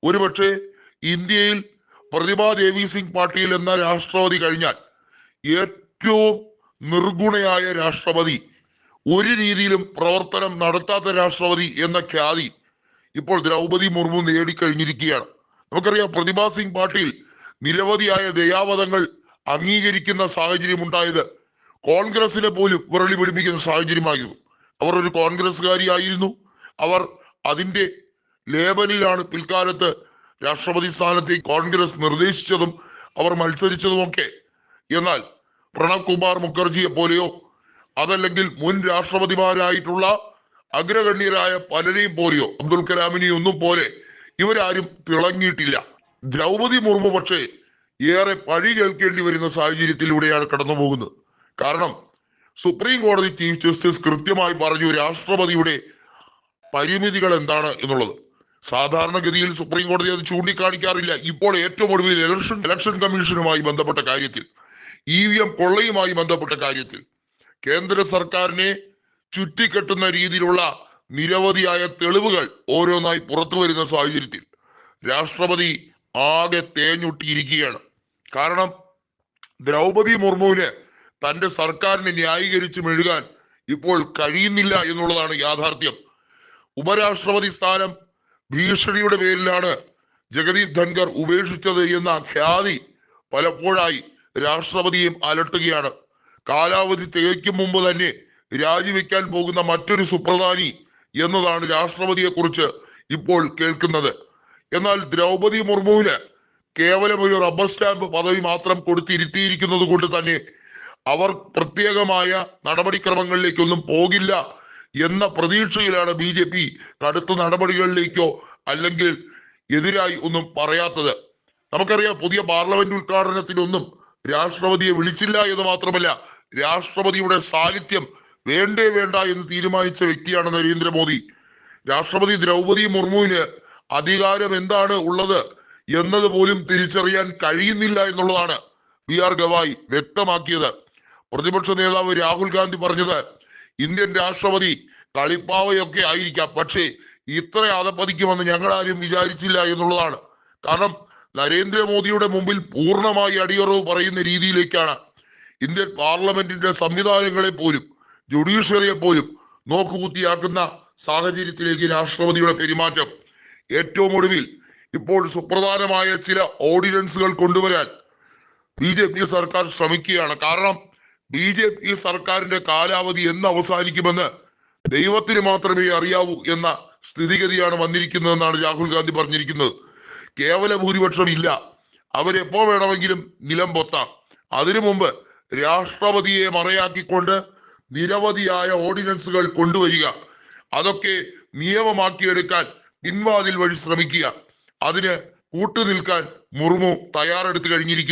ഒരുപക്ഷെ ഇന്ത്യയിൽ പ്രതിഭാ ദേവി സിംഗ് പാട്ടീൽ എന്ന രാഷ്ട്രപതി കഴിഞ്ഞാൽ ഏറ്റവും നിർഗുണയായ രാഷ്ട്രപതി, ഒരു രീതിയിലും പ്രവർത്തനം നടത്താത്ത രാഷ്ട്രപതി എന്ന ഖ്യാതി ഇപ്പോൾ ദ്രൗപദി മുർമു നേടിക്കഴിഞ്ഞിരിക്കുകയാണ്. നമുക്കറിയാം, പ്രതിഭാ സിംഗ് പാട്ടീൽ നിരവധിയായ ദയാവധങ്ങൾ അംഗീകരിക്കുന്ന സാഹചര്യം ഉണ്ടായത് കോൺഗ്രസിനെ പോലും വിരളി പിടിപ്പിക്കുന്ന സാഹചര്യമായിരുന്നു. അവർ ഒരു കോൺഗ്രസ്സുകാരിയായിരുന്നു. അവർ അതിന്റെ ലേബലിലാണ് പിൽക്കാലത്ത് രാഷ്ട്രപതി സ്ഥാനത്തേക്ക് കോൺഗ്രസ് നിർദ്ദേശിച്ചതും അവർ മത്സരിച്ചതുമൊക്കെ. എന്നാൽ പ്രണബ് കുമാർ മുഖർജിയെ പോലെയോ അതല്ലെങ്കിൽ മുൻ രാഷ്ട്രപതിമാരായിട്ടുള്ള അഗ്രഗണ്യരായ പലരെയും പോലെയോ അബ്ദുൽ കലാമിനെയോ ഒന്നും പോലെ ഇവരാരും തിളങ്ങിയിട്ടില്ല. ദ്രൗപദി മുർമു പക്ഷേ ഏറെ പഴി കേൾക്കേണ്ടി വരുന്ന സാഹചര്യത്തിലൂടെയാണ് കടന്നു പോകുന്നത്. കാരണം സുപ്രീം കോടതി ചീഫ് ജസ്റ്റിസ് കൃത്യമായി പറഞ്ഞു രാഷ്ട്രപതിയുടെ പരിമിതികൾ എന്താണ് എന്നുള്ളത്. സാധാരണഗതിയിൽ സുപ്രീം കോടതി അത് ചൂണ്ടിക്കാണിക്കാറില്ല. ഇപ്പോൾ ഏറ്റവും ഒടുവിൽ ഇലക്ഷൻ കമ്മീഷനുമായി ബന്ധപ്പെട്ട കാര്യത്തിൽ, EVM കൊള്ളയുമായി ബന്ധപ്പെട്ട കാര്യത്തിൽ കേന്ദ്ര സർക്കാരിനെ ചുറ്റിക്കെട്ടുന്ന രീതിയിലുള്ള നിരവധിയായ തെളിവുകൾ ഓരോന്നായി പുറത്തു വരുന്ന സാഹചര്യത്തിൽ രാഷ്ട്രപതി ആകെ തേഞ്ഞൊട്ടിയിരിക്കുകയാണ്. കാരണം ദ്രൗപദി മുർമുവിന് തന്റെ സർക്കാരിനെ ന്യായീകരിച്ച് മെഴുകാൻ ഇപ്പോൾ കഴിയുന്നില്ല എന്നുള്ളതാണ് യാഥാർത്ഥ്യം. ഉപരാഷ്ട്രപതി സ്ഥാനം ഭീഷണിയുടെ പേരിലാണ് ജഗദീപ് ധൻഖർ ഉപേക്ഷിച്ചത് എന്ന ഖ്യാതി പലപ്പോഴായി രാഷ്ട്രപതിയെയും അലട്ടുകയാണ്. കാലാവധി തികയ്ക്കും മുമ്പ് തന്നെ രാജിവെക്കാൻ പോകുന്ന മറ്റൊരു സുപ്രധാനി എന്നതാണ് രാഷ്ട്രപതിയെ കുറിച്ച് ഇപ്പോൾ കേൾക്കുന്നത്. എന്നാൽ ദ്രൗപദി മുർമുവിന് കേവലം ഒരു റബ്ബർ സ്റ്റാമ്പ് പദവി മാത്രം കൊടുത്തിരുത്തിയിരിക്കുന്നത് കൊണ്ട് തന്നെ അവർ പ്രത്യേകമായ നടപടിക്രമങ്ങളിലേക്കൊന്നും പോകില്ല എന്ന പ്രതീക്ഷയിലാണ് BJP കടുത്ത നടപടികളിലേക്കോ അല്ലെങ്കിൽ എതിരായി ഒന്നും പറയാത്തത്. നമുക്കറിയാം, പുതിയ പാർലമെന്റ് ഉദ്ഘാടനത്തിനൊന്നും രാഷ്ട്രപതിയെ വിളിച്ചില്ല എന്ന് മാത്രമല്ല, രാഷ്ട്രപതിയുടെ സാന്നിധ്യം വേണ്ടേ വേണ്ട എന്ന് തീരുമാനിച്ച വ്യക്തിയാണ് നരേന്ദ്രമോദി. രാഷ്ട്രപതി ദ്രൗപദി മുർമുവിന് അധികാരം എന്താണ് ഉള്ളത് എന്നത് പോലും തിരിച്ചറിയാൻ കഴിയുന്നില്ല എന്നുള്ളതാണ് BR ഗവായി വ്യക്തമാക്കിയത്. പ്രതിപക്ഷ നേതാവ് രാഹുൽ ഗാന്ധി പറഞ്ഞത് ഇന്ത്യൻ രാഷ്ട്രപതി കളിപ്പാവയൊക്കെ ആയിരിക്കാം, പക്ഷേ ഇത്ര അധപ്പതിക്കുമെന്ന് ഞങ്ങൾ ആരും വിചാരിച്ചില്ല എന്നുള്ളതാണ്. കാരണം നരേന്ദ്രമോദിയുടെ മുമ്പിൽ പൂർണ്ണമായി അടിയറവ് പറയുന്ന രീതിയിലേക്കാണ് ഇന്ത്യൻ പാർലമെന്റിന്റെ സംവിധാനങ്ങളെ പോലും ജുഡീഷ്യറിയെ പോലും നോക്കുകുത്തിയാക്കുന്ന സാഹചര്യത്തിലേക്ക് രാഷ്ട്രപതിയുടെ പെരുമാറ്റം. ഏറ്റവും ഒടുവിൽ ഇപ്പോൾ സുപ്രധാനമായ ചില ഓർഡിനൻസുകൾ കൊണ്ടുവരാൻ BJP സർക്കാർ ശ്രമിക്കുകയാണ്. കാരണം BJP സർക്കാരിന്റെ കാലാവധി എന്ന് അവസാനിക്കുമെന്ന് ദൈവത്തിന് മാത്രമേ അറിയാവൂ എന്ന സ്ഥിതിഗതിയാണ് വന്നിരിക്കുന്നതെന്നാണ് രാഹുൽ ഗാന്ധി പറഞ്ഞിരിക്കുന്നത്. കേവല ഭൂരിപക്ഷം ഇല്ല, അവരെപ്പോ വേണമെങ്കിലും നിലം പൊത്താം. അതിനു മുമ്പ് രാഷ്ട്രപതിയെ മറയാക്കിക്കൊണ്ട് നിരവധിയായ ഓർഡിനൻസുകൾ കൊണ്ടുവരിക, അതൊക്കെ നിയമമാക്കിയെടുക്കാൻ പിൻവാതിൽ വഴി ശ്രമിക്കുക, അതിന് കൂട്ടുനിൽക്കാൻ മുർമു തയ്യാറെടുത്ത് കഴിഞ്ഞിരിക്കുന്നു.